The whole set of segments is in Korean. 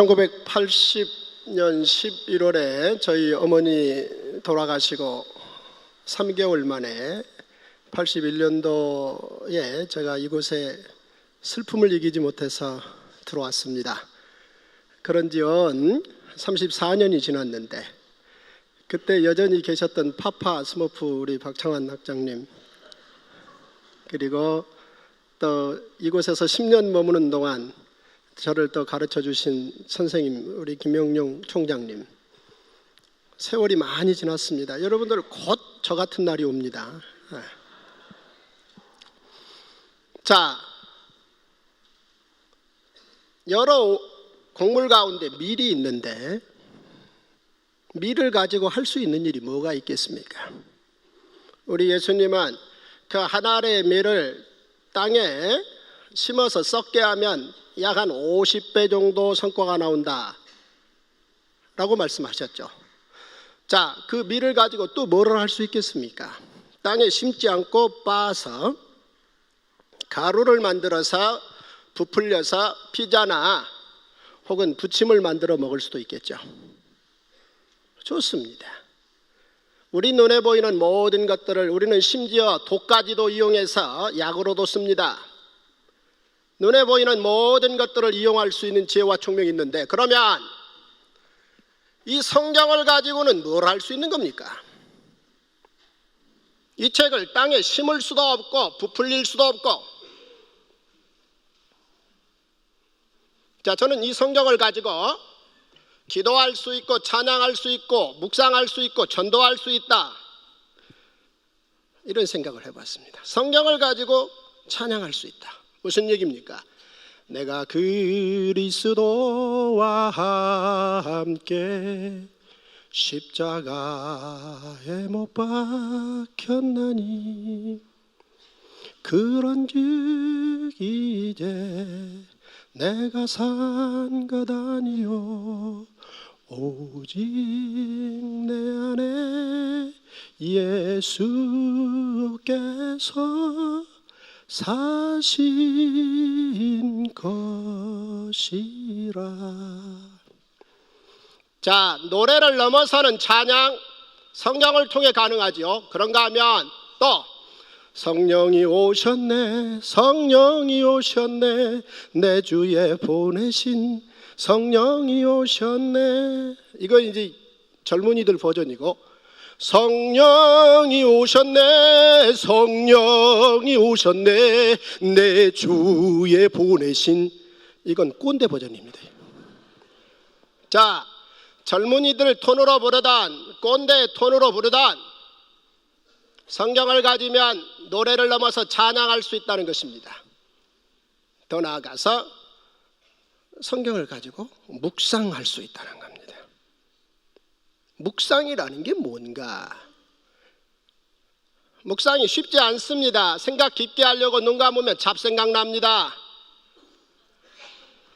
1980년 11월에 저희 어머니 돌아가시고 3개월 만에 81년도에 제가 이곳에 슬픔을 이기지 못해서 들어왔습니다. 그런 지는 34년이 지났는데 그때 여전히 계셨던 파파 스머프 우리 박창환 학장님, 그리고 또 이곳에서 10년 머무는 동안 저를 또 가르쳐 주신 선생님 우리 김영룡 총장님, 세월이 많이 지났습니다. 여러분들 곧 저 같은 날이 옵니다. 자, 여러 곡물 가운데 밀이 있는데 밀을 가지고 할 수 있는 일이 뭐가 있겠습니까? 우리 예수님은 그 한 알의 밀을 땅에 심어서 썩게 하면 약 한 50배 정도 성과가 나온다 라고 말씀하셨죠. 자, 그 밀을 가지고 또 뭐를 할 수 있겠습니까? 땅에 심지 않고 빻아서 가루를 만들어서 부풀려서 피자나 혹은 부침을 만들어 먹을 수도 있겠죠. 좋습니다. 우리 눈에 보이는 모든 것들을 우리는 심지어 독까지도 이용해서 약으로도 씁니다. 눈에 보이는 모든 것들을 이용할 수 있는 지혜와 총명이 있는데, 그러면 이 성경을 가지고는 뭘 할 수 있는 겁니까? 이 책을 땅에 심을 수도 없고 부풀릴 수도 없고. 자, 저는 이 성경을 가지고 기도할 수 있고 찬양할 수 있고 묵상할 수 있고 전도할 수 있다, 이런 생각을 해봤습니다. 성경을 가지고 찬양할 수 있다. 무슨 얘기입니까? 내가 그리스도와 함께 십자가에 못 박혔나니 그런즉 이제 내가 산 것 아니요 오직 내 안에 예수께서 사신 것이라. 자, 노래를 넘어서는 찬양, 성경을 통해 가능하지요. 그런가 하면 또 성령이 오셨네, 성령이 오셨네, 내 주에 보내신 성령이 오셨네. 이거 이제 젊은이들 버전이고, 성령이 오셨네, 성령이 오셨네, 내 주에 보내신, 이건 꼰대 버전입니다. 자, 젊은이들 톤으로 부르던, 꼰대 톤으로 부르던 성경을 가지면 노래를 넘어서 찬양할 수 있다는 것입니다. 더 나아가서 성경을 가지고 묵상할 수 있다는 겁니다. 묵상이라는 게 뭔가? 묵상이 쉽지 않습니다. 생각 깊게 하려고 눈 감으면 잡생각 납니다.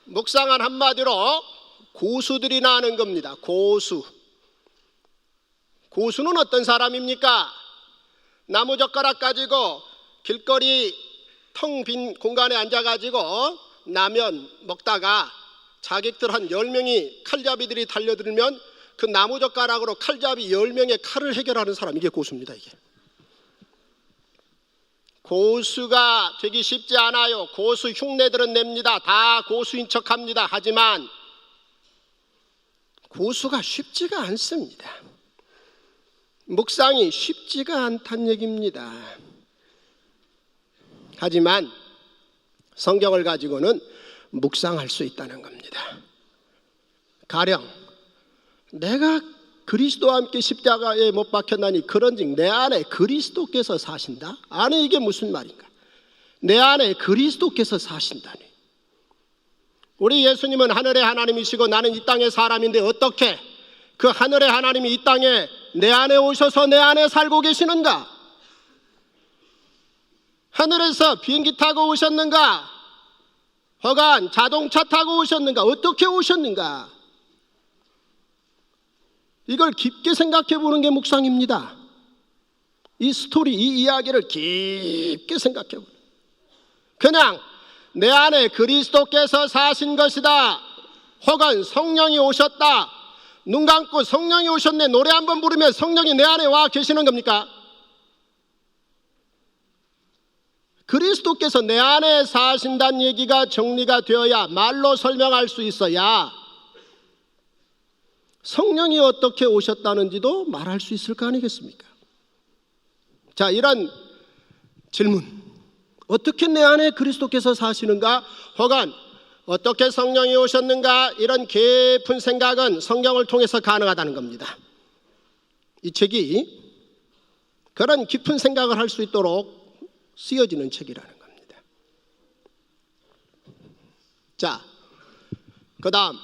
묵상은 한마디로 고수들이나 하는 겁니다. 고수. 고수는 어떤 사람입니까? 나무젓가락 가지고 길거리 텅 빈 공간에 앉아가지고 라면 먹다가 자객들 한 10명이 칼잡이들이 달려들면 그 나무젓가락으로 칼잡이 10명의 칼을 해결하는 사람, 이게 고수입니다. 이게 고수가 되기 쉽지 않아요. 고수 흉내들은 냅니다. 다 고수인 척합니다. 하지만 고수가 쉽지가 않습니다. 묵상이 쉽지가 않다는 얘기입니다. 하지만 성경을 가지고는 묵상할 수 있다는 겁니다. 가령 내가 그리스도와 함께 십자가에 못 박혔나니 그런즉 내 안에 그리스도께서 사신다. 안에 이게 무슨 말인가? 내 안에 그리스도께서 사신다니. 우리 예수님은 하늘의 하나님이시고 나는 이 땅의 사람인데 어떻게 그 하늘의 하나님이 이 땅에 내 안에 오셔서 내 안에 살고 계시는가? 하늘에서 비행기 타고 오셨는가? 혹은 자동차 타고 오셨는가? 어떻게 오셨는가? 이걸 깊게 생각해 보는 게 묵상입니다. 이 스토리, 이 이야기를 깊게 생각해 보는. 그냥 내 안에 그리스도께서 사신 것이다, 혹은 성령이 오셨다, 눈 감고 성령이 오셨네 노래 한번 부르면 성령이 내 안에 와 계시는 겁니까? 그리스도께서 내 안에 사신다는 얘기가 정리가 되어야, 말로 설명할 수 있어야 성령이 어떻게 오셨다는지도 말할 수 있을 거 아니겠습니까? 자, 이런 질문, 어떻게 내 안에 그리스도께서 사시는가, 혹은 어떻게 성령이 오셨는가, 이런 깊은 생각은 성경을 통해서 가능하다는 겁니다. 이 책이 그런 깊은 생각을 할 수 있도록 쓰여지는 책이라는 겁니다. 자, 그 다음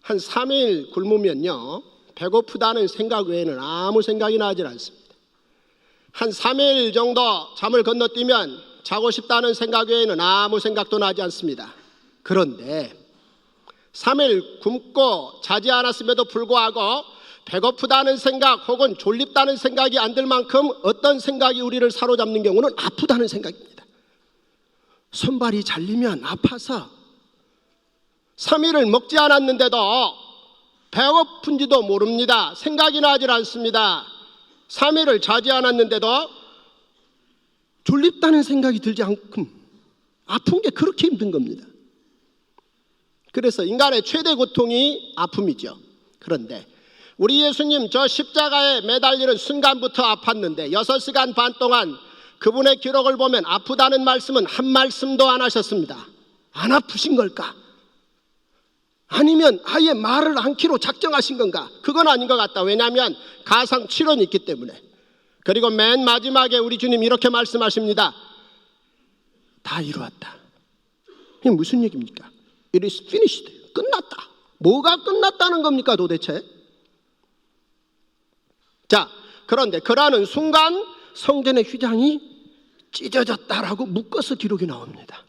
한 3일 굶으면요, 배고프다는 생각 외에는 아무 생각이 나질 않습니다. 한 3일 정도 잠을 건너뛰면 자고 싶다는 생각 외에는 아무 생각도 나지 않습니다. 그런데 3일 굶고 자지 않았음에도 불구하고 배고프다는 생각 혹은 졸립다는 생각이 안 들 만큼 어떤 생각이 우리를 사로잡는 경우는 아프다는 생각입니다. 손발이 잘리면 아파서 3일을 먹지 않았는데도 배고픈지도 모릅니다. 생각이 나질 않습니다. 3일을 자지 않았는데도 졸립다는 생각이 들지 않고 아픈 게 그렇게 힘든 겁니다. 그래서 인간의 최대 고통이 아픔이죠. 그런데 우리 예수님 저 십자가에 매달리는 순간부터 아팠는데 6시간 반 동안 그분의 기록을 보면 아프다는 말씀은 한 말씀도 안 하셨습니다. 안 아프신 걸까? 아니면 아예 말을 않기로 작정하신 건가? 그건 아닌 것 같다. 왜냐하면 가상칠언이 있기 때문에. 그리고 맨 마지막에 우리 주님 이렇게 말씀하십니다. 다 이루었다. 이게 무슨 얘기입니까? It is finished. 끝났다. 뭐가 끝났다는 겁니까 도대체? 자, 그런데 그러는 순간 성전의 휘장이 찢어졌다라고 묶어서 기록이 나옵니다.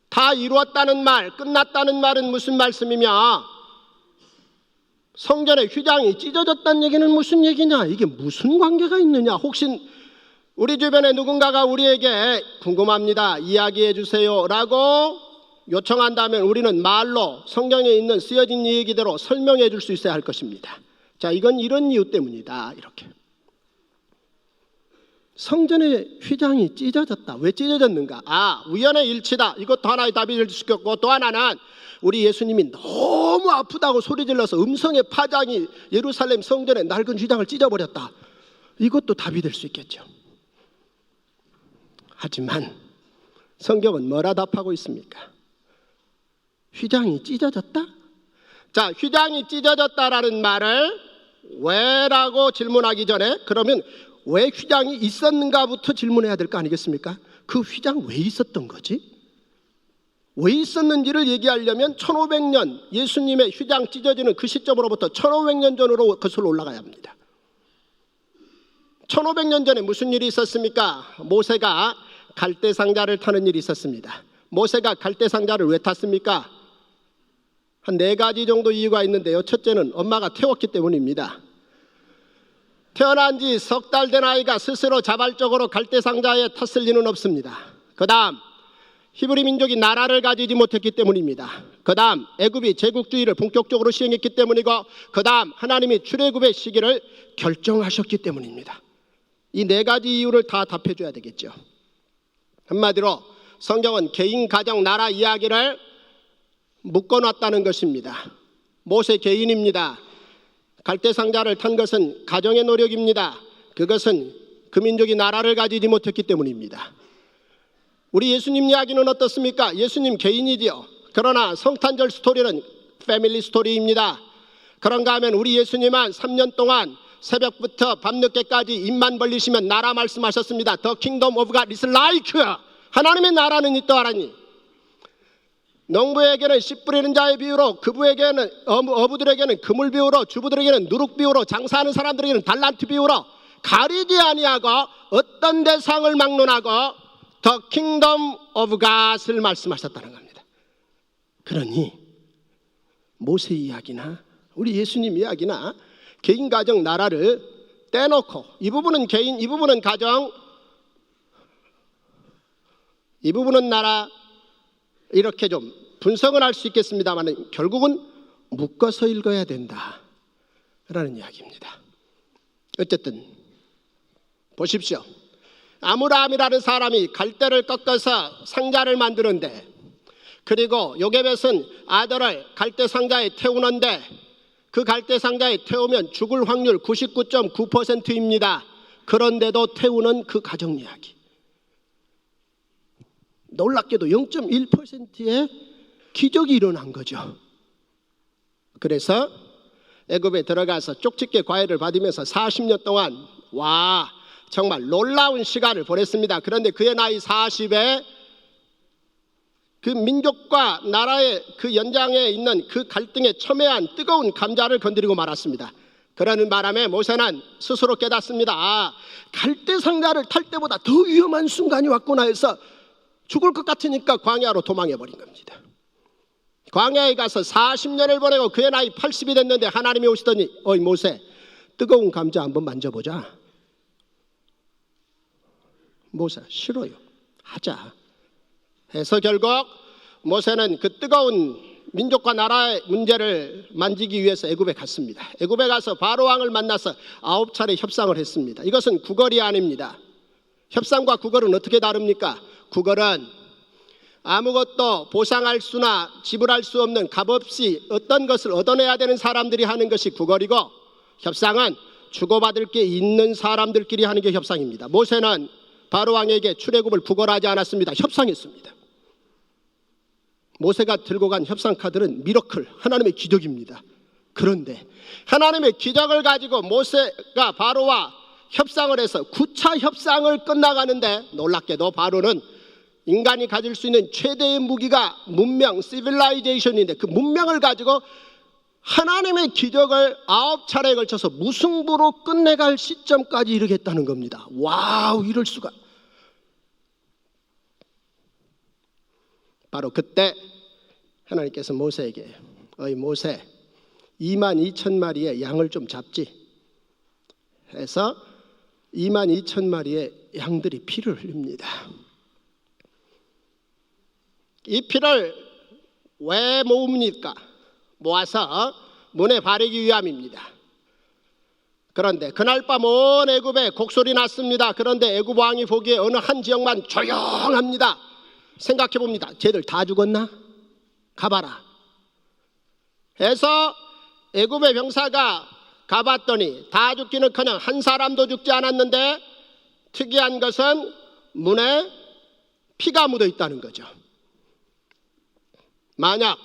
다 이루었다는 말, 끝났다는 말은 무슨 말씀이며, 성전의 휘장이 찢어졌다는 얘기는 무슨 얘기냐? 이게 무슨 관계가 있느냐? 혹시 우리 주변에 누군가가 우리에게 궁금합니다, 이야기해 주세요 라고 요청한다면 우리는 말로 성경에 있는 쓰여진 얘기대로 설명해 줄 수 있어야 할 것입니다. 자, 이건 이런 이유 때문이다. 이렇게 성전의 휘장이 찢어졌다. 왜 찢어졌는가? 우연의 일치다. 이것도 하나의 답이 될 수 있겠고, 또 하나는 우리 예수님이 너무 아프다고 소리질러서 음성의 파장이 예루살렘 성전의 낡은 휘장을 찢어버렸다. 이것도 답이 될 수 있겠죠. 하지만 성경은 뭐라 답하고 있습니까? 휘장이 찢어졌다? 자, 휘장이 찢어졌다라는 말을 왜라고 질문하기 전에, 그러면 왜 휘장이 있었는가부터 질문해야 될 거 아니겠습니까? 그 휘장 왜 있었던 거지? 왜 있었는지를 얘기하려면 1500년, 예수님의 휘장 찢어지는 그 시점으로부터 1500년 전으로 거슬러 올라가야 합니다. 1500년 전에 무슨 일이 있었습니까? 모세가 갈대상자를 타는 일이 있었습니다. 모세가 갈대상자를 왜 탔습니까? 한 4가지 정도 이유가 있는데요. 첫째는 엄마가 태웠기 때문입니다. 태어난 지 석 달 된 아이가 스스로 자발적으로 갈대상자에 탔을 리는 없습니다. 그 다음 히브리 민족이 나라를 가지지 못했기 때문입니다. 그 다음 애굽이 제국주의를 본격적으로 시행했기 때문이고, 그 다음 하나님이 출애굽의 시기를 결정하셨기 때문입니다. 이 4가지 이유를 다 답해줘야 되겠죠. 한마디로 성경은 개인, 가정, 나라 이야기를 묶어놨다는 것입니다. 모세 개인입니다. 갈대상자를 탄 것은 가정의 노력입니다. 그것은 그 민족이 나라를 가지지 못했기 때문입니다. 우리 예수님 이야기는 어떻습니까? 예수님 개인이지요. 그러나 성탄절 스토리는 패밀리 스토리입니다. 그런가 하면 우리 예수님은 3년 동안 새벽부터 밤늦게까지 입만 벌리시면 나라 말씀하셨습니다. The kingdom of God is like. 하나님의 나라는 이떠하라니. 농부에게는 씨 뿌리는 자의 비유로, 그부에게는 어부들에게는 그물 비유로, 주부들에게는 누룩 비유로, 장사하는 사람들에게는 달란트 비유로 가리지 아니하고 어떤 대상을 막론하고 The kingdom of God을 말씀하셨다는 겁니다. 그러니 모세 이야기나 우리 예수님 이야기나 개인, 가정, 나라를 떼놓고 이 부분은 개인, 이 부분은 가정, 이 부분은 나라, 이렇게 좀 분석은 할 수 있겠습니다만 결국은 묶어서 읽어야 된다라는 이야기입니다. 어쨌든 보십시오. 아므람이라는 사람이 갈대를 꺾어서 상자를 만드는데, 그리고 요게벳은 아들을 갈대 상자에 태우는데 그 갈대 상자에 태우면 죽을 확률 99.9%입니다. 그런데도 태우는 그 가정 이야기. 놀랍게도 0.1%의 기적이 일어난 거죠. 그래서 애굽에 들어가서 쪽집게 과외를 받으면서 40년 동안 정말 놀라운 시간을 보냈습니다. 그런데 그의 나이 40에 그 민족과 나라의 그 연장에 있는 그 갈등에 첨예한 뜨거운 감자를 건드리고 말았습니다. 그러는 바람에 모세는 스스로 깨닫습니다. 갈대 상자를 탈 때보다 더 위험한 순간이 왔구나 해서 죽을 것 같으니까 광야로 도망해버린 겁니다. 광야에 가서 40년을 보내고 그의 나이 80이 됐는데 하나님이 오시더니 어이 모세, 뜨거운 감자 한번 만져보자. 모세, 싫어요. 하자 해서 결국 모세는 그 뜨거운 민족과 나라의 문제를 만지기 위해서 애굽에 갔습니다. 애굽에 가서 바로 왕을 만나서 9차례 협상을 했습니다. 이것은 구걸이 아닙니다. 협상과 구걸은 어떻게 다릅니까? 구걸은 아무것도 보상할 수나 지불할 수 없는 값없이 어떤 것을 얻어내야 되는 사람들이 하는 것이 구걸이고, 협상은 주고받을 게 있는 사람들끼리 하는 게 협상입니다. 모세는 바로 왕에게 출애굽을 구걸하지 않았습니다. 협상했습니다. 모세가 들고 간 협상 카드는 미러클, 하나님의 기적입니다. 그런데 하나님의 기적을 가지고 모세가 바로와 협상을 해서 9차 협상을 끝나가는데, 놀랍게도 바로는 인간이 가질 수 있는 최대의 무기가 문명, 시빌라이제이션인데 그 문명을 가지고 하나님의 기적을 9차례에 걸쳐서 무승부로 끝내갈 시점까지 이르겠다는 겁니다. 와우, 이럴 수가. 바로 그때 하나님께서 모세에게 어이 모세, 22,000마리의 양을 좀 잡지 해서 22,000마리의 양들이 피를 흘립니다. 이 피를 왜 모읍니까? 모아서 문에 바르기 위함입니다. 그런데 그날 밤 온 애굽에 곡소리 났습니다. 그런데 애굽 왕이 보기에 어느 한 지역만 조용합니다. 생각해 봅니다. 쟤들 다 죽었나? 가봐라 해서 애굽의 병사가 가봤더니 다 죽기는커녕 한 사람도 죽지 않았는데, 특이한 것은 문에 피가 묻어 있다는 거죠. 만약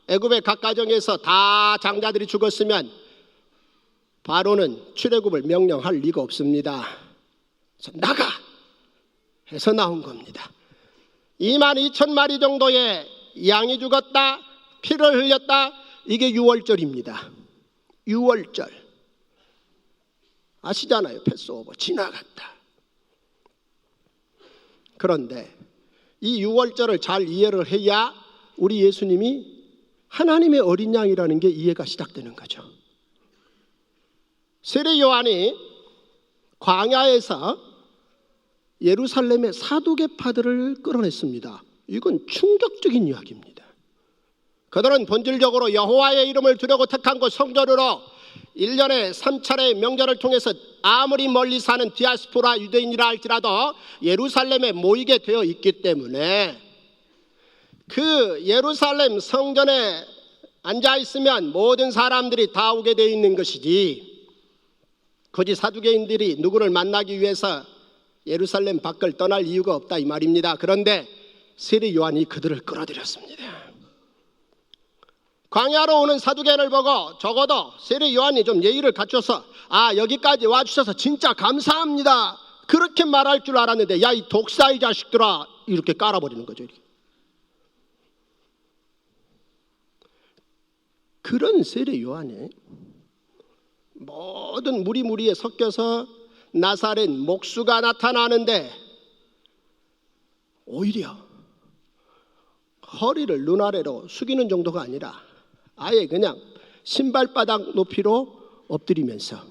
애굽의 각 가정에서 다 장자들이 죽었으면 바로는 출애굽을 명령할 리가 없습니다. 그래서 나가 해서 나온 겁니다. 22,000마리 정도의 양이 죽었다, 피를 흘렸다. 이게 유월절입니다. 유월절 아시잖아요. 패스오버 지나갔다. 그런데 이 유월절을 잘 이해를 해야 우리 예수님이 하나님의 어린 양이라는 게 이해가 시작되는 거죠. 세례 요한이 광야에서 예루살렘의 사두개파들을 끌어냈습니다. 이건 충격적인 이야기입니다. 그들은 본질적으로 여호와의 이름을 두려고 택한 곳 성전으로 1년에 3차례의 명절을 통해서 아무리 멀리 사는 디아스포라 유대인이라 할지라도 예루살렘에 모이게 되어 있기 때문에 그 예루살렘 성전에 앉아 있으면 모든 사람들이 다 오게 되어 있는 것이지, 굳이 사두개인들이 누구를 만나기 위해서 예루살렘 밖을 떠날 이유가 없다 이 말입니다. 그런데 세례 요한이 그들을 끌어들였습니다. 광야로 오는 사두개인을 보고 적어도 세례 요한이 좀 예의를 갖춰서 여기까지 와주셔서 진짜 감사합니다 그렇게 말할 줄 알았는데, 야 이 독사의 자식들아 이렇게 깔아버리는 거죠. 이렇게. 그런 세례 요한이 모든 무리무리에 섞여서 나사렛 목수가 나타나는데 오히려 허리를 눈 아래로 숙이는 정도가 아니라 아예 그냥 신발바닥 높이로 엎드리면서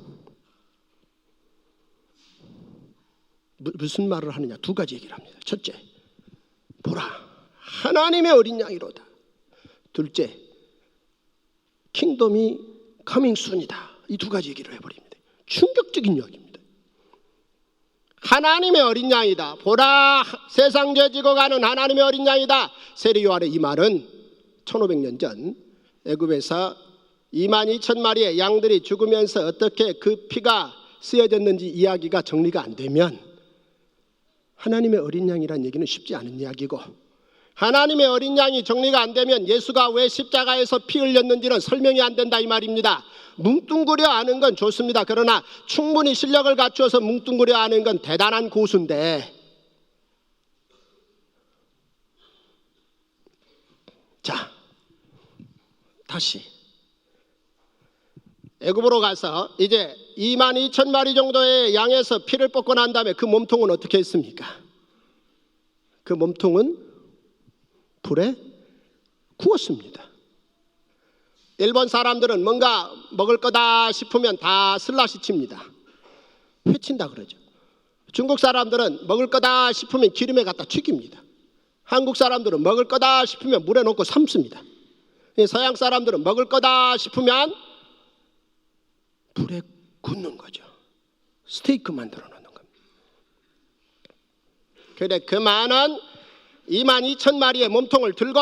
무슨 말을 하느냐, 두 가지 얘기를 합니다. 첫째, 보라 하나님의 어린 양이로다. 둘째, 킹덤이 커밍 순이다. 이 두 가지 얘기를 해버립니다. 충격적인 이야기입니다. 하나님의 어린 양이다. 보라, 세상 죄 지고 가는 하나님의 어린 양이다. 세례 요한의 이 말은 1500년 전 애굽에서 22,000마리의 양들이 죽으면서 어떻게 그 피가 쓰여졌는지 이야기가 정리가 안 되면 하나님의 어린 양이란 얘기는 쉽지 않은 이야기고, 하나님의 어린 양이 정리가 안 되면 예수가 왜 십자가에서 피 흘렸는지는 설명이 안 된다 이 말입니다. 뭉뚱그려 아는 건 좋습니다. 그러나 충분히 실력을 갖추어서 뭉뚱그려 아는 건 대단한 고수인데, 자, 다시 애굽으로 가서 이제 22,000마리 정도의 양에서 피를 뽑고 난 다음에 그 몸통은 어떻게 했습니까? 그 몸통은 불에 구웠습니다. 일본 사람들은 뭔가 먹을 거다 싶으면 다 슬라시 칩니다. 회친다 그러죠. 중국 사람들은 먹을 거다 싶으면 기름에 갖다 튀깁니다. 한국 사람들은 먹을 거다 싶으면 물에 넣고 삶습니다. 서양 사람들은 먹을 거다 싶으면 불에 굽는 거죠. 스테이크 만들어 놓는 겁니다. 그런데 그 많은 22,000마리의 몸통을 들고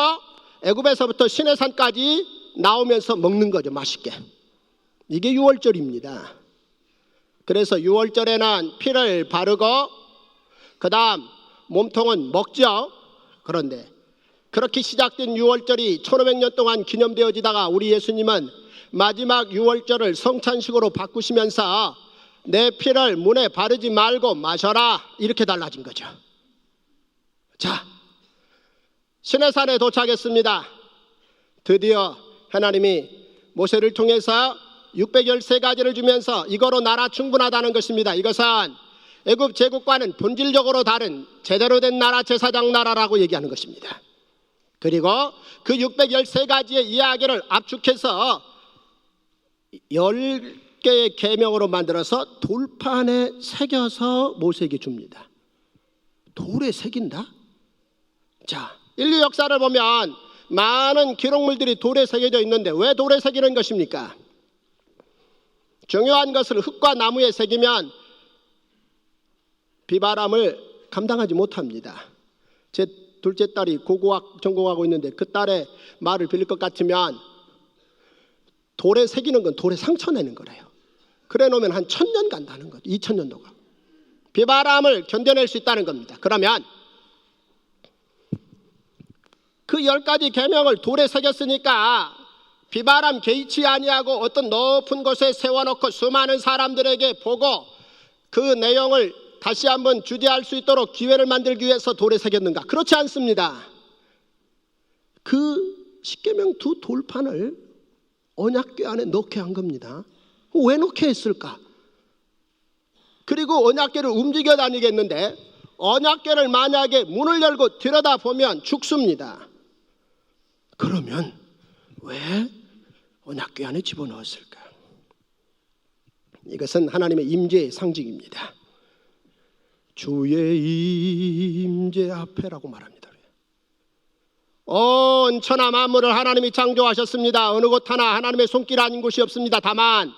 애굽에서부터 시내산까지 나오면서 먹는 거죠. 맛있게. 이게 유월절입니다. 그래서 유월절에는 피를 바르고 그 다음 몸통은 먹죠. 그런데 그렇게 시작된 유월절이 1500년 동안 기념되어지다가 우리 예수님은 마지막 유월절을 성찬식으로 바꾸시면서 내 피를 문에 바르지 말고 마셔라 이렇게 달라진 거죠. 자, 시내산에 도착했습니다. 드디어 하나님이 모세를 통해서 613가지를 주면서 이거로 나라 충분하다는 것입니다. 이것은 애굽 제국과는 본질적으로 다른 제대로 된 나라, 제사장 나라라고 얘기하는 것입니다. 그리고 그 613가지의 이야기를 압축해서 10개의 계명으로 만들어서 돌판에 새겨서 모세에게 줍니다. 돌에 새긴다? 자, 인류 역사를 보면 많은 기록물들이 돌에 새겨져 있는데 왜 돌에 새기는 것입니까? 중요한 것을 흙과 나무에 새기면 비바람을 감당하지 못합니다. 제 둘째 딸이 고고학 전공하고 있는데 그 딸의 말을 빌릴 것 같으면 돌에 새기는 건 돌에 상처 내는 거래요. 그래 놓으면 한 1000년 간다는 거죠. 2000년도가. 비바람을 견뎌낼 수 있다는 겁니다. 그러면 그 10가지 계명을 돌에 새겼으니까 비바람 개의치 아니하고 어떤 높은 곳에 세워놓고 수많은 사람들에게 보고 그 내용을 다시 한번 주제할 수 있도록 기회를 만들기 위해서 돌에 새겼는가? 그렇지 않습니다. 그 십계명 두 돌판을 언약궤 안에 넣게 한 겁니다. 왜 넣게 했을까? 그리고 언약궤를 움직여 다니겠는데 언약궤를 만약에 문을 열고 들여다보면 죽습니다. 그러면 왜 언약궤 안에 집어넣었을까? 이것은 하나님의 임재의 상징입니다. 주의 임재 앞에라고 말합니다. 온 천하 만물을 하나님이 창조하셨습니다. 어느 곳 하나 하나님의 손길 아닌 곳이 없습니다. 다만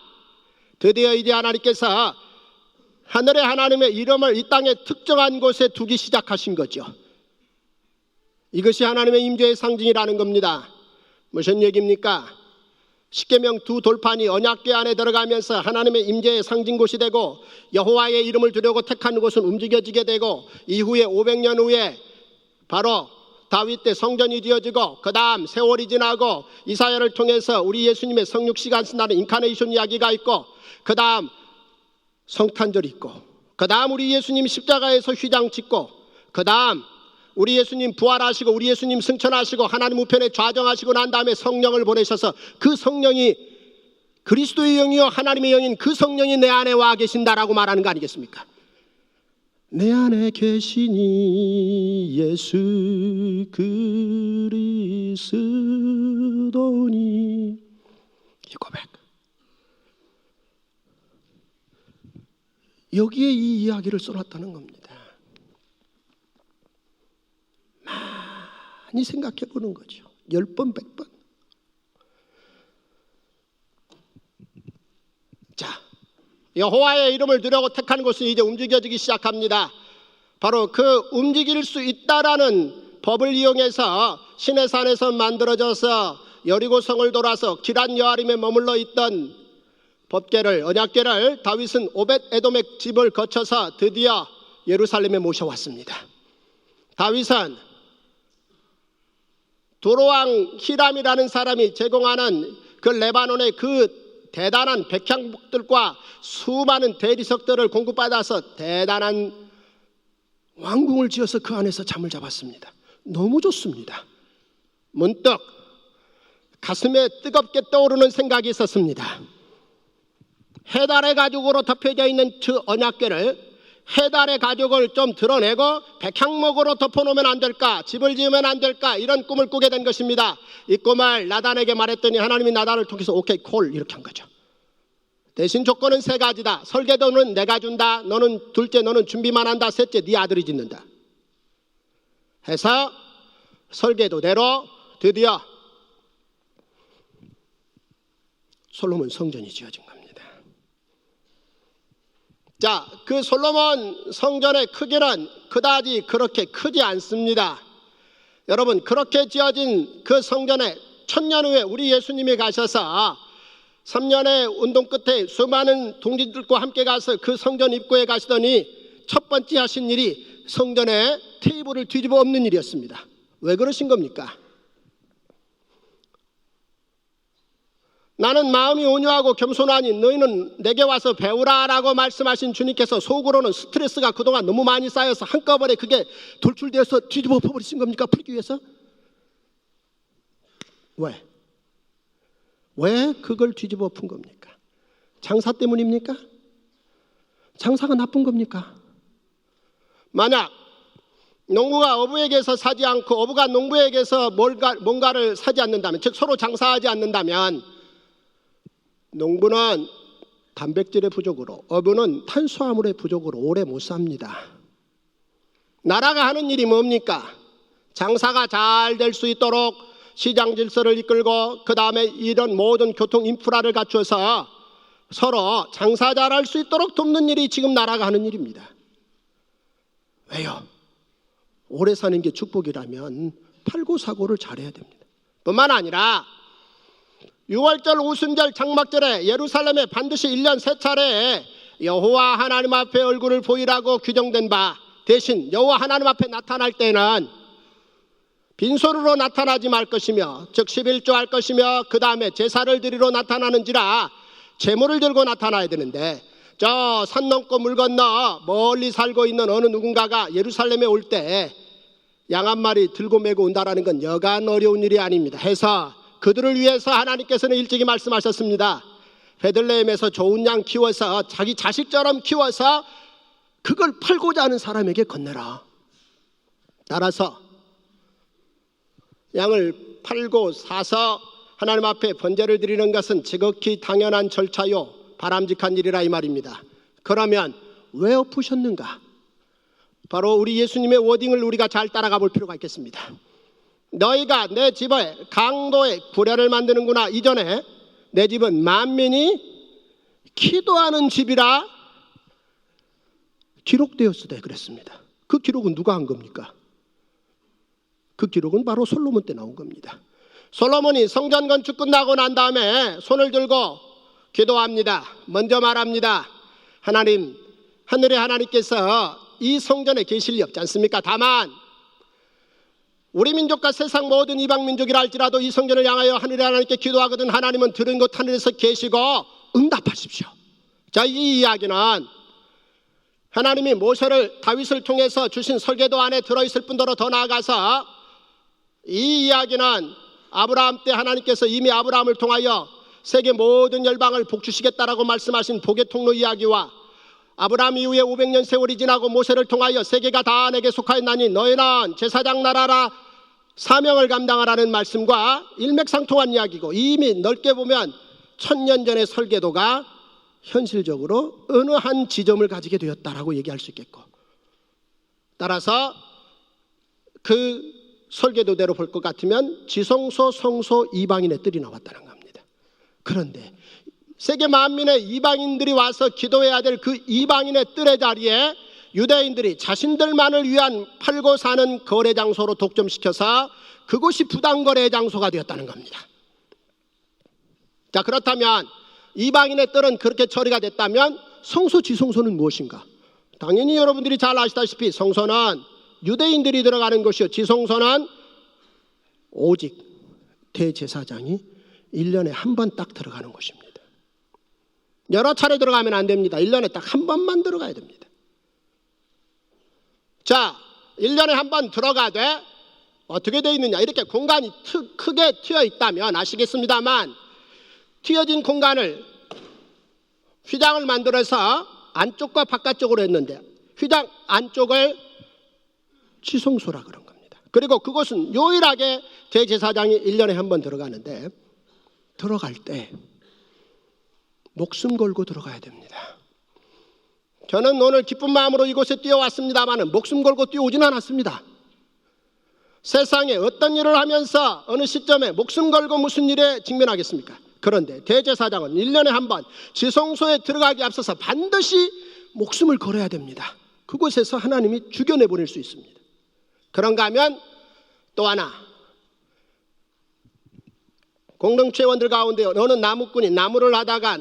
드디어 이제 하나님께서 하늘의 하나님의 이름을 이 땅에 특정한 곳에 두기 시작하신 거죠. 이것이 하나님의 임재의 상징이라는 겁니다. 무슨 얘기입니까? 십계명 두 돌판이 언약궤 안에 들어가면서 하나님의 임재의 상징 곳이 되고 여호와의 이름을 두려고 택한 곳은 움직여지게 되고 이후에 500년 후에 바로 다윗 때 성전이 지어지고 그 다음 세월이 지나고 이사야를 통해서 우리 예수님의 성육시간 쓴다는 인카네이션 이야기가 있고 그 다음 성탄절이 있고 그 다음 우리 예수님 십자가에서 휘장 찍고 그 다음 우리 예수님 부활하시고 우리 예수님 승천하시고 하나님 우편에 좌정하시고 난 다음에 성령을 보내셔서 그 성령이 그리스도의 영이요 하나님의 영인 그 성령이 내 안에 와 계신다라고 말하는 거 아니겠습니까? 내 안에 계시니 예수 그리스도니 이 고백. 여기에 이 이야기를 써놨다는 겁니다. 많이 생각해 보는 거죠. 10번, 100번. 여호와의 이름을 두려고 택한 곳은 이제 움직여지기 시작합니다. 바로 그 움직일 수 있다라는 법을 이용해서 시내산에서 만들어져서 여리고성을 돌아서 기란 여아림에 머물러 있던 법궤를, 언약궤를 다윗은 오벳 에돔의 집을 거쳐서 드디어 예루살렘에 모셔왔습니다. 다윗은 두로왕 히람이라는 사람이 제공하는 그 레바논의 그 대단한 백향목들과 수많은 대리석들을 공급받아서 대단한 왕궁을 지어서 그 안에서 잠을 잡았습니다. 너무 좋습니다. 문득 가슴에 뜨겁게 떠오르는 생각이 있었습니다. 해달의 가죽으로 덮여져 있는 그 언약궤를 해달의 가죽을 좀 드러내고 백향목으로 덮어놓으면 안 될까, 집을 지으면 안 될까, 이런 꿈을 꾸게 된 것입니다. 이 꿈을 나단에게 말했더니 하나님이 나단을 통해서 오케이 콜 이렇게 한 거죠. 대신 조건은 세 가지다. 설계도는 내가 준다. 너는 둘째 너는 준비만 한다. 셋째 네 아들이 짓는다. 해서 설계도대로 드디어 솔로몬 성전이 지어진 겁니다. 자, 그 솔로몬 성전의 크기는 그다지 그렇게 크지 않습니다. 여러분, 그렇게 지어진 그 성전에 1000년 후에 우리 예수님이 가셔서 3년의 운동 끝에 수많은 동지들과 함께 가서 그 성전 입구에 가시더니 첫 번째 하신 일이 성전에 테이블을 뒤집어 엎는 일이었습니다. 왜 그러신 겁니까? 나는 마음이 온유하고 겸손하니 너희는 내게 와서 배우라라고 말씀하신 주님께서 속으로는 스트레스가 그동안 너무 많이 쌓여서 한꺼번에 그게 돌출되어서 뒤집어 엎어버리신 겁니까? 풀기 위해서? 왜 그걸 뒤집어 엎은 겁니까? 장사 때문입니까? 장사가 나쁜 겁니까? 만약 농부가 어부에게서 사지 않고 어부가 농부에게서 뭔가를 사지 않는다면, 즉 서로 장사하지 않는다면 농부는 단백질의 부족으로, 어부는 탄수화물의 부족으로 오래 못 삽니다. 나라가 하는 일이 뭡니까? 장사가 잘 될 수 있도록 시장 질서를 이끌고 그 다음에 이런 모든 교통 인프라를 갖춰서 서로 장사 잘할 수 있도록 돕는 일이 지금 나라가 하는 일입니다. 왜요? 오래 사는 게 축복이라면 팔고 사고를 잘해야 됩니다. 뿐만 아니라 6월절, 오순절, 장막절에 예루살렘에 반드시 1년 3차례 여호와 하나님 앞에 얼굴을 보이라고 규정된 바, 대신 여호와 하나님 앞에 나타날 때는 빈손으로 나타나지 말 것이며, 즉 11조 할 것이며, 그 다음에 제사를 드리러 나타나는지라 제물을 들고 나타나야 되는데, 저 산 넘고 물 건너 멀리 살고 있는 어느 누군가가 예루살렘에 올 때 양 한 마리 들고 메고 온다라는 건 여간 어려운 일이 아닙니다. 해서 그들을 위해서 하나님께서는 일찍이 말씀하셨습니다. 베들레헴에서 좋은 양 키워서 자기 자식처럼 키워서 그걸 팔고자 하는 사람에게 건네라. 따라서 양을 팔고 사서 하나님 앞에 번제를 드리는 것은 지극히 당연한 절차요 바람직한 일이라 이 말입니다. 그러면 왜 엎으셨는가? 바로 우리 예수님의 워딩을 우리가 잘 따라가 볼 필요가 있겠습니다. 너희가 내 집에 강도의 구례를 만드는구나. 이전에 내 집은 만민이 기도하는 집이라 기록되었으되 그랬습니다. 그 기록은 누가 한 겁니까? 그 기록은 바로 솔로몬 때 나온 겁니다. 솔로몬이 성전 건축 끝나고 난 다음에 손을 들고 기도합니다. 먼저 말합니다. 하나님, 하늘의 하나님께서 이 성전에 계실 리 없지 않습니까? 다만 우리 민족과 세상 모든 이방 민족이라 할지라도 이 성전을 향하여 하늘의 하나님께 기도하거든 하나님은 들은 곳 하늘에서 계시고 응답하십시오. 자, 이 이야기는 하나님이 모세를, 다윗을 통해서 주신 설계도 안에 들어있을 뿐더러 더 나아가서 이 이야기는 아브라함 때 하나님께서 이미 아브라함을 통하여 세계 모든 열방을 복주시겠다라고 말씀하신 복의 통로 이야기와 아브라함 이후에 500년 세월이 지나고 모세를 통하여 세계가 다 내게 속하였나니 너희는 제사장 나라라 사명을 감당하라는 말씀과 일맥상통한 이야기고, 이미 넓게 보면 1000년 전의 설계도가 현실적으로 어느 한 지점을 가지게 되었다라고 얘기할 수 있겠고, 따라서 그 설계도대로 볼 것 같으면 지성소, 성소, 이방인의 뜰이 나왔다는 겁니다. 그런데 세계 만민의 이방인들이 와서 기도해야 될 그 이방인의 뜰의 자리에 유대인들이 자신들만을 위한 팔고 사는 거래 장소로 독점시켜서 그곳이 부당거래 장소가 되었다는 겁니다. 자, 그렇다면 이방인의 뜰은 그렇게 처리가 됐다면 성소 지성소는 무엇인가? 당연히 여러분들이 잘 아시다시피 성소는 유대인들이 들어가는 것이요, 지성소는 오직 대제사장이 1년에 한 번 딱 들어가는 곳입니다. 여러 차례 들어가면 안 됩니다. 1년에 딱 한 번만 들어가야 됩니다. 자, 1년에 한 번 들어가되 어떻게 되어 있느냐? 이렇게 공간이 크게 튀어 있다면 아시겠습니다만, 튀어진 공간을 휘장을 만들어서 안쪽과 바깥쪽으로 했는데 휘장 안쪽을 지성소라 그런 겁니다. 그리고 그곳은 유일하게 대제사장이 1년에 한 번 들어가는데, 들어갈 때 목숨 걸고 들어가야 됩니다. 저는 오늘 기쁜 마음으로 이곳에 뛰어왔습니다만 목숨 걸고 뛰어오진 않았습니다. 세상에 어떤 일을 하면서 어느 시점에 목숨 걸고 무슨 일에 직면하겠습니까? 그런데 대제사장은 1년에 한 번 지성소에 들어가기 앞서서 반드시 목숨을 걸어야 됩니다. 그곳에서 하나님이 죽여내보낼 수 있습니다. 그런가 하면 또 하나, 공동체원들 가운데 어느 나무꾼이 나무를 하다가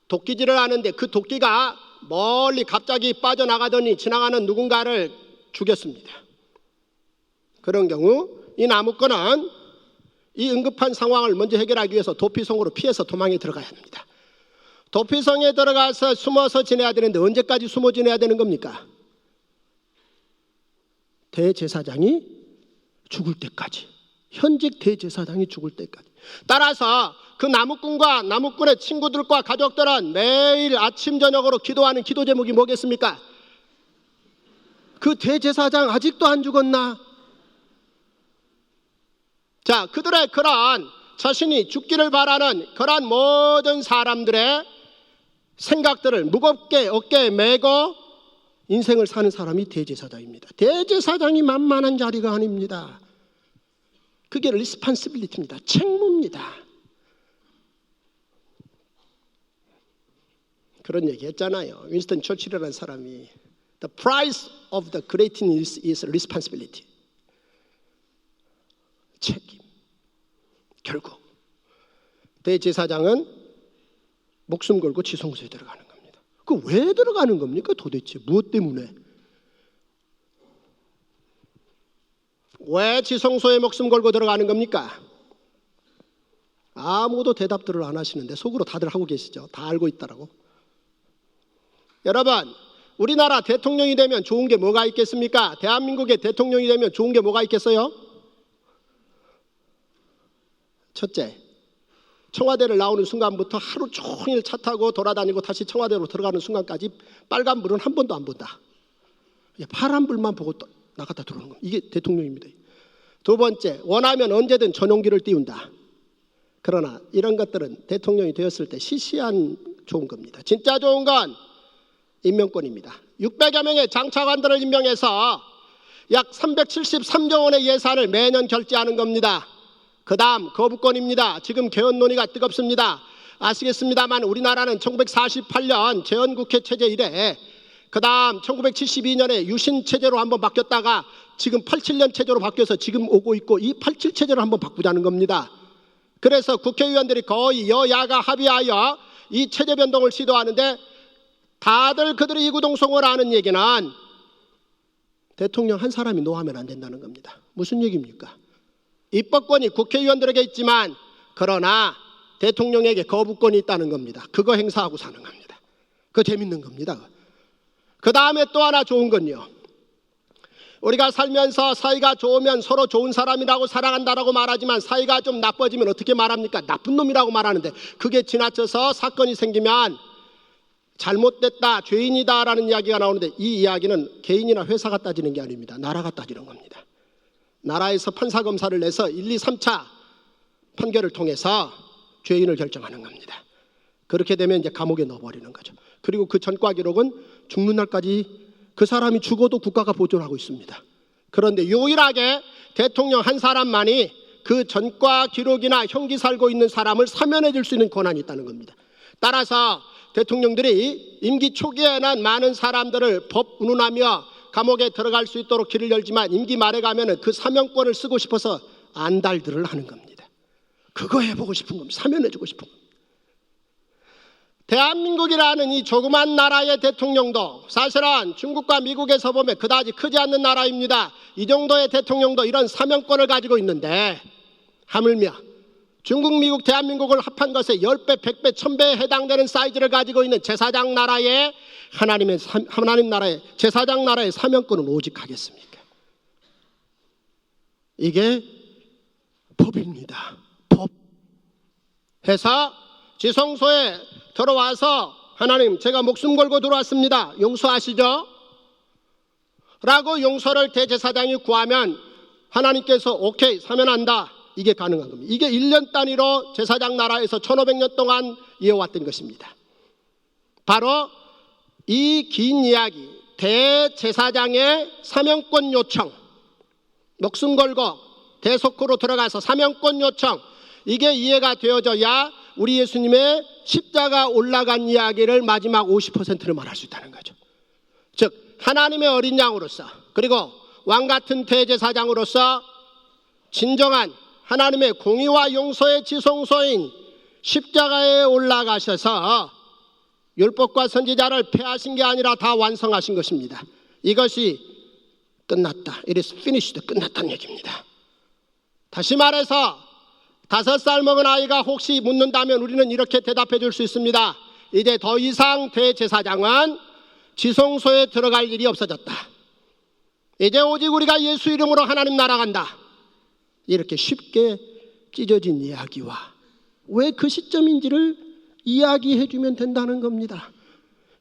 도끼질을 하는데 그 도끼가 멀리 갑자기 빠져나가더니 지나가는 누군가를 죽였습니다. 그런 경우 이 나무꾼은 이 응급한 상황을 먼저 해결하기 위해서 도피성으로 피해서 도망에 들어가야 합니다. 도피성에 들어가서 숨어서 지내야 되는데 언제까지 숨어 지내야 되는 겁니까? 대제사장이 죽을 때까지, 현직 대제사장이 죽을 때까지. 따라서 그 나무꾼과 나무꾼의 친구들과 가족들은 매일 아침 저녁으로 기도하는 기도 제목이 뭐겠습니까? 그 대제사장 아직도 안 죽었나? 자, 그들의 그런 자신이 죽기를 바라는 그런 모든 사람들의 생각들을 무겁게 어깨에 메고 인생을 사는 사람이 대제사장입니다. 대제사장이 만만한 자리가 아닙니다. 그게 리스판시빌리티입니다. 책무입니다. 그런 얘기 했잖아요. 윈스턴 처칠이라는 사람이 The price of the greatness is responsibility. 책임. 결국 대제사장은 목숨 걸고 지성소에 들어가는 겁니다. 그 왜 들어가는 겁니까? 도대체 무엇 때문에? 왜 지성소에 목숨 걸고 들어가는 겁니까? 아무도 대답들을 안 하시는데 속으로 다들 하고 계시죠? 다 알고 있다라고. 여러분, 우리나라 대통령이 되면 좋은 게 뭐가 있겠습니까? 대한민국의 대통령이 되면 좋은 게 뭐가 있겠어요? 첫째, 청와대를 나오는 순간부터 하루 종일 차 타고 돌아다니고 다시 청와대로 들어가는 순간까지 빨간불은 한 번도 안 본다. 파란불만 보고 나갔다 들어오는 겁니다. 이게 대통령입니다. 두 번째, 원하면 언제든 전용기를 띄운다. 그러나 이런 것들은 대통령이 되었을 때 시시한 좋은 겁니다. 진짜 좋은 건 임명권입니다. 600여 명의 장차관들을 임명해서 약 373조 원의 예산을 매년 결제하는 겁니다. 그 다음 거부권입니다. 지금 개헌 논의가 뜨겁습니다. 아시겠습니다만 우리나라는 1948년 재헌국회 체제 이래 그 다음 1972년에 유신 체제로 한번 바뀌었다가 지금 87년 체제로 바뀌어서 지금 오고 있고 이 87 체제로 한번 바꾸자는 겁니다. 그래서 국회의원들이 거의 여야가 합의하여 이 체제 변동을 시도하는데 다들 그들이 이구동성을 하는 얘기는 대통령 한 사람이 노하면 안 된다는 겁니다. 무슨 얘기입니까? 입법권이 국회의원들에게 있지만 그러나 대통령에게 거부권이 있다는 겁니다. 그거 행사하고 사는 겁니다. 그거 재밌는 겁니다. 그 다음에 또 하나 좋은 건요, 우리가 살면서 사이가 좋으면 서로 좋은 사람이라고 사랑한다라고 말하지만 사이가 좀 나빠지면 어떻게 말합니까? 나쁜 놈이라고 말하는데 그게 지나쳐서 사건이 생기면 잘못됐다, 죄인이다라는 이야기가 나오는데 이 이야기는 개인이나 회사가 따지는 게 아닙니다. 나라가 따지는 겁니다. 나라에서 판사검사를 내서 1, 2, 3차 판결을 통해서 죄인을 결정하는 겁니다. 그렇게 되면 이제 감옥에 넣어버리는 거죠. 그리고 그 전과 기록은 죽는 날까지 그 사람이 죽어도 국가가 보존하고 있습니다. 그런데 유일하게 대통령 한 사람만이 그 전과 기록이나 형기 살고 있는 사람을 사면해 줄 수 있는 권한이 있다는 겁니다. 따라서 대통령들이 임기 초기에는 많은 사람들을 법 운운하며 감옥에 들어갈 수 있도록 길을 열지만 임기 말에 가면은 그 사면권을 쓰고 싶어서 안달들을 하는 겁니다. 그거 해보고 싶은 겁니다. 사면해주고 싶은 겁니다. 대한민국이라는 이 조그만 나라의 대통령도 사실은 중국과 미국에서 보면 그다지 크지 않는 나라입니다. 이 정도의 대통령도 이런 사면권을 가지고 있는데 하물며 중국, 미국, 대한민국을 합한 것에 10배, 100배, 1000배에 해당되는 사이즈를 가지고 있는 제사장 나라의 하나님 나라의 제사장 나라의 사면권은 오직 하겠습니까? 이게 법입니다. 법. 해서 지성소에 들어와서 하나님 제가 목숨 걸고 들어왔습니다. 용서하시죠? 라고 용서를 대제사장이 구하면 하나님께서 오케이 사면한다. 이게 가능한 겁니다. 이게 1년 단위로 제사장 나라에서 1500년 동안 이어왔던 것입니다. 바로 이 긴 이야기 대제사장의 사면권 요청, 목숨 걸고 대속으로 들어가서 사면권 요청, 이게 이해가 되어져야 우리 예수님의 십자가 올라간 이야기를 마지막 50%를 말할 수 있다는 거죠. 즉 하나님의 어린 양으로서 그리고 왕같은 대제사장으로서 진정한 하나님의 공의와 용서의 지성소인 십자가에 올라가셔서 율법과 선지자를 폐하신 게 아니라 다 완성하신 것입니다. 이것이 끝났다. It is finished. 끝났다는 얘기입니다. 다시 말해서 5살 먹은 아이가 혹시 묻는다면 우리는 이렇게 대답해 줄 수 있습니다. 이제 더 이상 대제사장은 지성소에 들어갈 일이 없어졌다. 이제 오직 우리가 예수 이름으로 하나님 나라 간다. 이렇게 쉽게 찢어진 이야기와 왜 그 시점인지를 이야기해 주면 된다는 겁니다.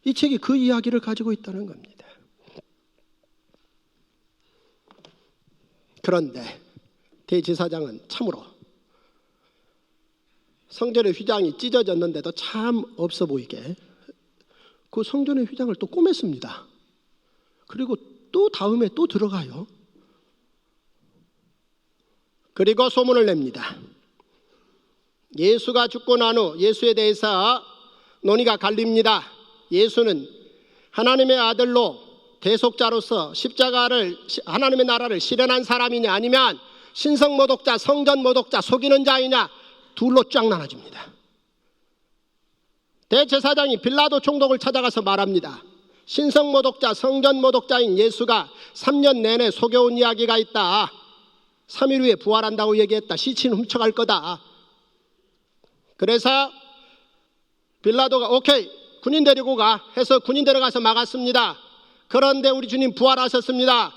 이 책이 그 이야기를 가지고 있다는 겁니다. 그런데 대제사장은 참으로 성전의 휘장이 찢어졌는데도 참 없어 보이게 그 성전의 휘장을 또 꼬맸습니다. 그리고 또 다음에 또 들어가요. 그리고 소문을 냅니다. 예수가 죽고 난 후 예수에 대해서 논의가 갈립니다. 예수는 하나님의 아들로 대속자로서 십자가를 하나님의 나라를 실현한 사람이냐 아니면 신성모독자, 성전모독자, 속이는 자이냐 둘로 쫙 나눠집니다. 대제사장이 빌라도 총독을 찾아가서 말합니다. 신성모독자, 성전모독자인 예수가 3년 내내 속여온 이야기가 있다. 3일 후에 부활한다고 얘기했다. 시체는 훔쳐갈 거다. 그래서 빌라도가 오케이 군인 데리고 가 해서 군인 데려가서 막았습니다. 그런데 우리 주님 부활하셨습니다.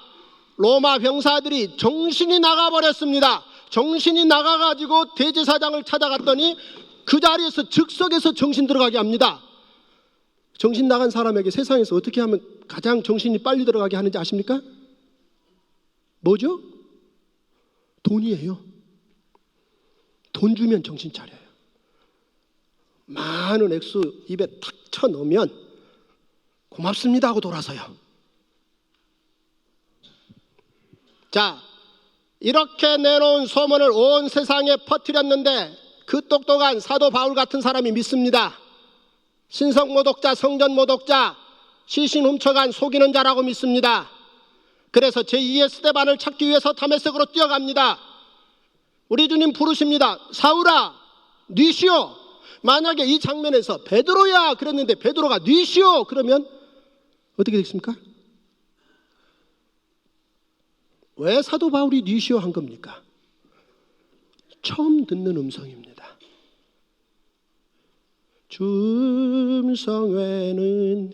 로마 병사들이 정신이 나가버렸습니다. 정신이 나가가지고 대제사장을 찾아갔더니 그 자리에서 즉석에서 정신 들어가게 합니다. 정신 나간 사람에게 세상에서 어떻게 하면 가장 정신이 빨리 들어가게 하는지 아십니까? 뭐죠? 돈이에요. 돈 주면 정신 차려요. 많은 액수 입에 탁 쳐넣으면 고맙습니다 하고 돌아서요. 자, 이렇게 내놓은 소문을 온 세상에 퍼뜨렸는데 그 똑똑한 사도 바울 같은 사람이 믿습니다. 신성모독자, 성전모독자, 시신 훔쳐간 속이는 자라고 믿습니다. 그래서 제2의 스데반을 찾기 위해서 다메섹으로 뛰어갑니다. 우리 주님 부르십니다. 사울아 뉘시오. 만약에 이 장면에서 베드로야 그랬는데 베드로가 뉘시오 그러면 어떻게 되겠습니까? 왜 사도 바울이 뉘시오 한 겁니까? 처음 듣는 음성입니다. 주 음성에는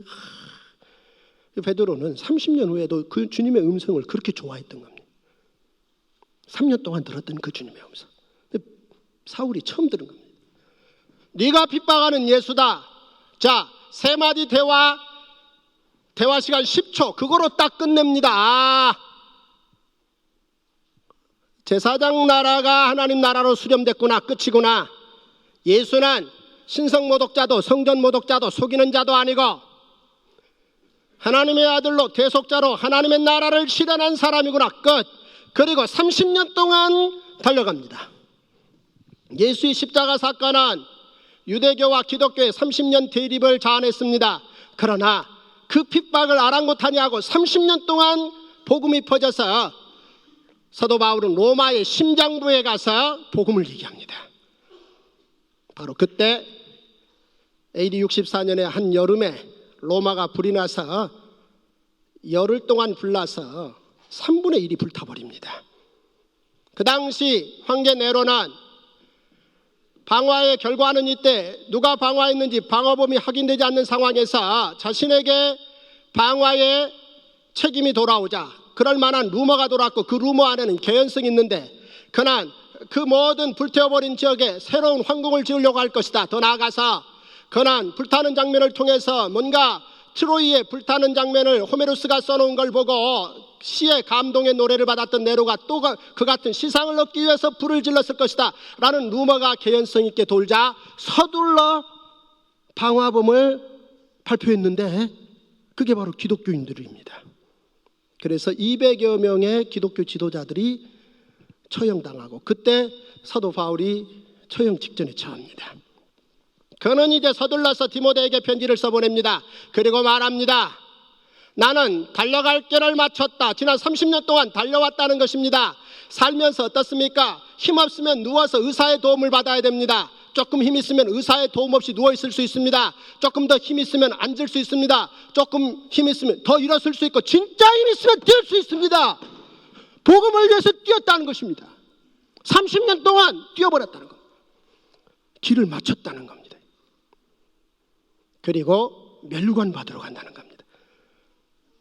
베드로는 30년 후에도 그 주님의 음성을 그렇게 좋아했던 겁니다. 3년 동안 들었던 그 주님의 음성. 사울이 처음 들은 겁니다. 네가 핍박하는 예수다. 자, 세 마디 대화 시간 10초 그거로 딱 끝냅니다. 제사장 나라가 하나님 나라로 수렴됐구나. 끝이구나. 예수는 신성모독자도 성전모독자도 속이는 자도 아니고 하나님의 아들로 대속자로 하나님의 나라를 실현한 사람이구나. 끝. 그리고 30년 동안 달려갑니다. 예수의 십자가 사건은 유대교와 기독교의 30년 대립을 자아냈습니다. 그러나 그 핍박을 아랑곳하니 하고 30년 동안 복음이 퍼져서 사도 바울은 로마의 심장부에 가서 복음을 얘기합니다. 바로 그때 AD 64년의 한 여름에 로마가 불이 나서 열흘 동안 불나서 3분의 1이 불타버립니다. 그 당시 황제 네로는 방화의 결과는 이때 누가 방화했는지 방화범이 확인되지 않는 상황에서 자신에게 방화의 책임이 돌아오자 그럴 만한 루머가 돌았고 그 루머 안에는 개연성이 있는데 그는 그 모든 불태워버린 지역에 새로운 황궁을 지으려고 할 것이다. 더 나아가서 그는 불타는 장면을 통해서 뭔가 트로이의 불타는 장면을 호메로스가 써놓은 걸 보고 시의 감동의 노래를 받았던 네로가 또 그 같은 시상을 얻기 위해서 불을 질렀을 것이다 라는 루머가 개연성 있게 돌자 서둘러 방화범을 발표했는데 그게 바로 기독교인들입니다. 그래서 200여 명의 기독교 지도자들이 처형당하고 그때 사도 바울이 처형 직전에 처합니다. 그는 이제 서둘러서 디모데에게 편지를 써보냅니다. 그리고 말합니다. 나는 달려갈 길을 마쳤다. 지난 30년 동안 달려왔다는 것입니다. 살면서 어떻습니까? 힘없으면 누워서 의사의 도움을 받아야 됩니다. 조금 힘 있으면 의사의 도움 없이 누워있을 수 있습니다. 조금 더 힘 있으면 앉을 수 있습니다. 조금 힘 있으면 더 일어설 수 있고 진짜 힘 있으면 뛸 수 있습니다. 복음을 위해서 뛰었다는 것입니다. 30년 동안 뛰어버렸다는 겁니다. 길을 마쳤다는 겁니다. 그리고 멸류관 받으러 간다는 겁니다.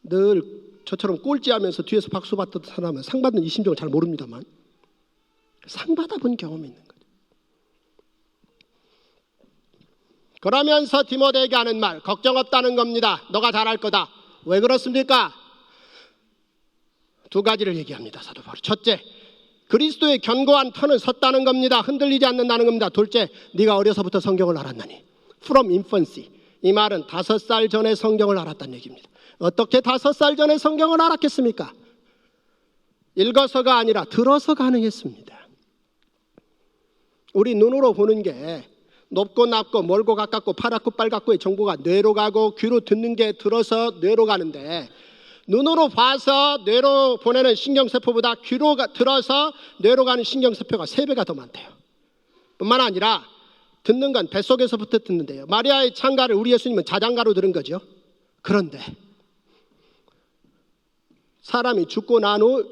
늘 저처럼 꼴찌하면서 뒤에서 박수 받던 사람은 상 받는 이 심정을 잘 모릅니다만 상 받아본 경험이 있는 거죠. 그러면서 디모데에게 하는 말 걱정 없다는 겁니다. 너가 잘할 거다. 왜 그렇습니까? 두 가지를 얘기합니다. 사도 바울. 첫째, 그리스도의 견고한 터는 섰다는 겁니다. 흔들리지 않는다는 겁니다. 둘째, 네가 어려서부터 성경을 알았나니 From infancy. 이 말은 5살 전에 성경을 알았다는 얘기입니다. 어떻게 5살 전에 성경을 알았겠습니까? 읽어서가 아니라 들어서 가능했습니다. 우리 눈으로 보는 게 높고 낮고 멀고 가깝고 파랗고 빨갛고의 정보가 뇌로 가고 귀로 듣는 게 들어서 뇌로 가는데 눈으로 봐서 뇌로 보내는 신경세포보다 귀로 들어서 뇌로 가는 신경세포가 3배가 더 많대요. 뿐만 아니라 듣는 건 뱃속에서부터 듣는데요. 마리아의 창가를 우리 예수님은 자장가로 들은 거죠. 그런데 사람이 죽고 난 후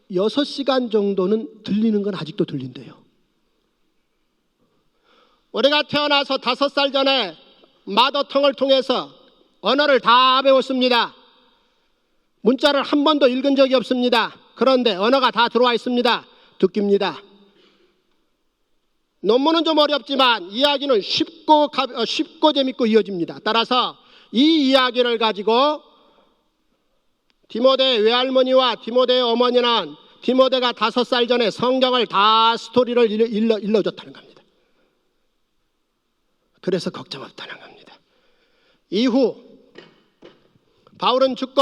6시간 정도는 들리는 건 아직도 들린대요. 우리가 태어나서 5살 전에 마더텅을 통해서 언어를 다 배웠습니다. 문자를 한 번도 읽은 적이 없습니다. 그런데 언어가 다 들어와 있습니다. 듣기입니다. 논문은 좀 어렵지만 이야기는 쉽고 재밌고 이어집니다. 따라서 이 이야기를 가지고 디모데의 외할머니와 디모데의 어머니는 디모데가 5살 전에 성경을 다 스토리를 일러줬다는 겁니다. 그래서 걱정 없다는 겁니다. 이후 바울은 죽고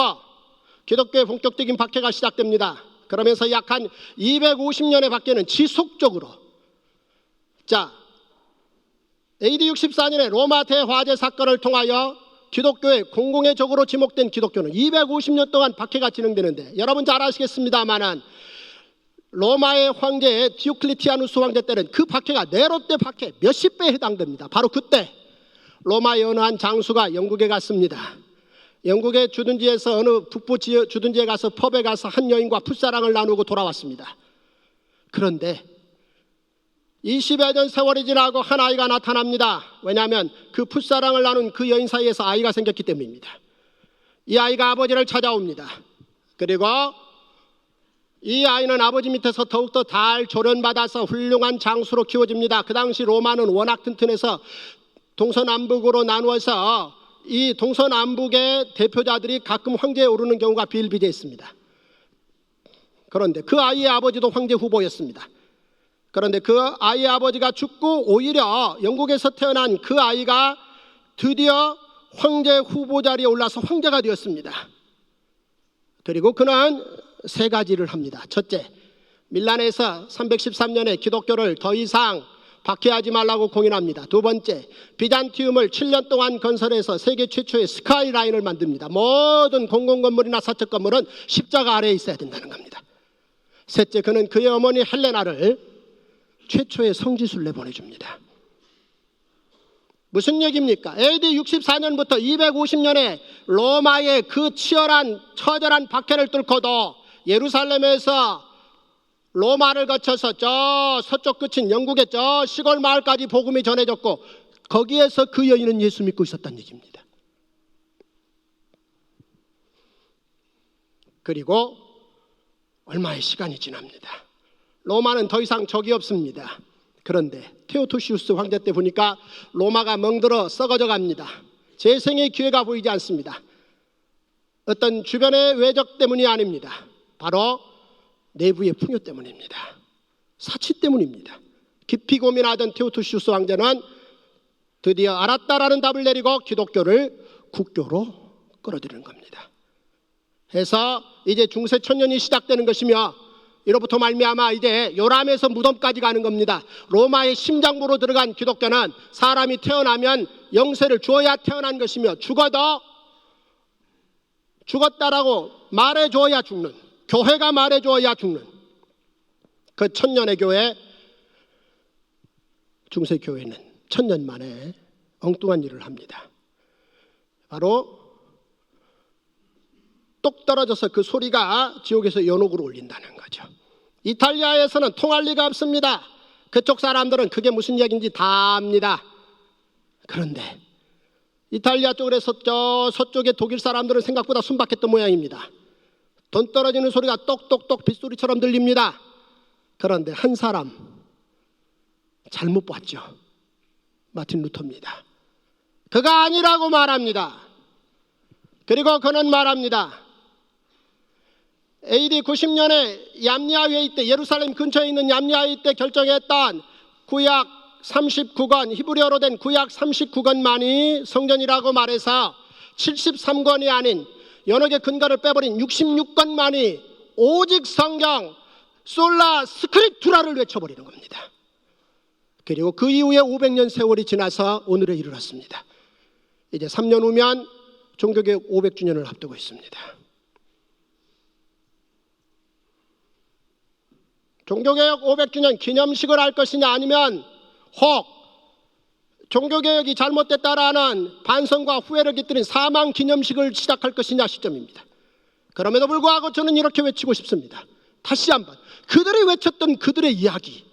기독교의 본격적인 박해가 시작됩니다. 그러면서 약 한 250년의 박해는 지속적으로 AD 64년에 로마 대화재 사건을 통하여 기독교의 공공의 적으로 지목된 기독교는 250년 동안 박해가 진행되는데 여러분 잘 아시겠습니다마는 로마의 황제 디오클리티아누스 황제 때는 그 박해가 네로 때 박해 몇십 배에 해당됩니다. 바로 그때 로마의 어느 한 장수가 영국에 갔습니다. 영국의 주둔지에서 어느 북부 주둔지에 가서 펍에 가서 한 여인과 풋사랑을 나누고 돌아왔습니다. 그런데 20여 년 세월이 지나고 한 아이가 나타납니다. 왜냐하면 그 풋사랑을 나눈 그 여인 사이에서 아이가 생겼기 때문입니다. 이 아이가 아버지를 찾아옵니다. 그리고 이 아이는 아버지 밑에서 더욱더 잘 조련받아서 훌륭한 장수로 키워집니다. 그 당시 로마는 워낙 튼튼해서 동서남북으로 나누어서 이 동서남북의 대표자들이 가끔 황제에 오르는 경우가 비일비재했습니다. 그런데 그 아이의 아버지도 황제 후보였습니다. 그런데 그 아이의 아버지가 죽고 오히려 영국에서 태어난 그 아이가 드디어 황제 후보 자리에 올라서 황제가 되었습니다. 그리고 그는 3가지를 합니다. 첫째, 밀란에서 313년에 기독교를 더 이상 박해하지 말라고 공인합니다. 두 번째, 비잔티움을 7년 동안 건설해서 세계 최초의 스카이라인을 만듭니다. 모든 공공건물이나 사적 건물은 십자가 아래에 있어야 된다는 겁니다. 셋째, 그는 그의 어머니 헬레나를 최초의 성지순례 내보내줍니다. 무슨 얘기입니까? AD 64년부터 250년에 로마의 그 치열한 처절한 박해를 뚫고도 예루살렘에서 로마를 거쳐서 저 서쪽 끝인 영국의 저 시골 마을까지 복음이 전해졌고 거기에서 그 여인은 예수 믿고 있었다는 얘기입니다. 그리고 얼마의 시간이 지납니다. 로마는 더 이상 적이 없습니다. 그런데 테오도시우스 황제 때 보니까 로마가 멍들어 썩어져 갑니다. 재생의 기회가 보이지 않습니다. 어떤 주변의 외적 때문이 아닙니다. 바로 내부의 풍요 때문입니다. 사치 때문입니다. 깊이 고민하던 테오도시우스 황제는 드디어 알았다라는 답을 내리고 기독교를 국교로 끌어들이는 겁니다. 해서 이제 중세 천년이 시작되는 것이며 이로부터 말미암아 이제 요람에서 무덤까지 가는 겁니다. 로마의 심장부로 들어간 기독교는 사람이 태어나면 영세를 주어야 태어난 것이며 죽어도 죽었다라고 말해줘야 죽는, 교회가 말해줘야 죽는 그 천년의 교회, 중세교회는 천년 만에 엉뚱한 일을 합니다. 바로 똑 떨어져서 그 소리가 지옥에서 연옥으로 울린다는 거죠. 이탈리아에서는 통할 리가 없습니다. 그쪽 사람들은 그게 무슨 얘기인지 다 압니다. 그런데 이탈리아 쪽에서 저 서쪽의 독일 사람들은 생각보다 순박했던 모양입니다. 돈 떨어지는 소리가 똑똑똑 빗소리처럼 들립니다. 그런데 한 사람 잘못 봤죠. 마틴 루터입니다. 그가 아니라고 말합니다. 그리고 그는 말합니다. AD 90년에 얌리아 회의 때 예루살렘 근처에 있는 얌리아 회의 때 결정했던 구약 39권, 히브리어로 된 구약 39권만이 성전이라고 말해서 73권이 아닌 여러 개 근거를 빼버린 66권만이 오직 성경 솔라 스크립투라를 외쳐버리는 겁니다. 그리고 그 이후에 500년 세월이 지나서 오늘에 이르렀습니다. 이제 3년 후면 종교개혁 500주년을 앞두고 있습니다. 종교개혁 500주년 기념식을 할 것이냐 아니면 혹 종교개혁이 잘못됐다라는 반성과 후회를 깃들인 사망 기념식을 시작할 것이냐 시점입니다. 그럼에도 불구하고 저는 이렇게 외치고 싶습니다. 다시 한번 그들이 외쳤던 그들의 이야기,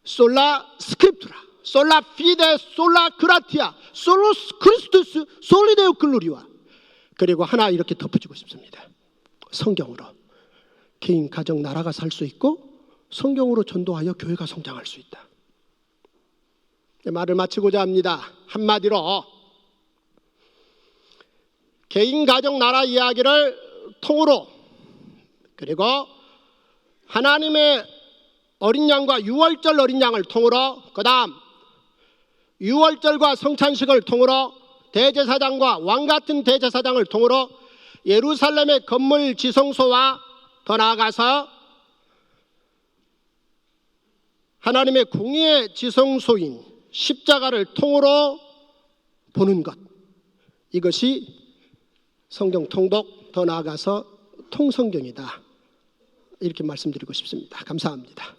솔라 스크립투라, 솔라 피데, 솔라 그라티아, 솔로스 크리스투스, 솔리데오 글로리와, 그리고 하나 이렇게 덧붙이고 싶습니다. 성경으로 개인, 가정, 나라가 살 수 있고 성경으로 전도하여 교회가 성장할 수 있다. 말을 마치고자 합니다. 한마디로 개인, 가정, 나라 이야기를 통으로, 그리고 하나님의 어린 양과 유월절 어린 양을 통으로, 그 다음 유월절과 성찬식을 통으로, 대제사장과 왕같은 대제사장을 통으로 예루살렘의 건물 지성소와 더 나아가서 하나님의 공의의 지성소인 십자가를 통으로 보는 것, 이것이 성경 통독, 더 나아가서 통성경이다. 이렇게 말씀드리고 싶습니다. 감사합니다.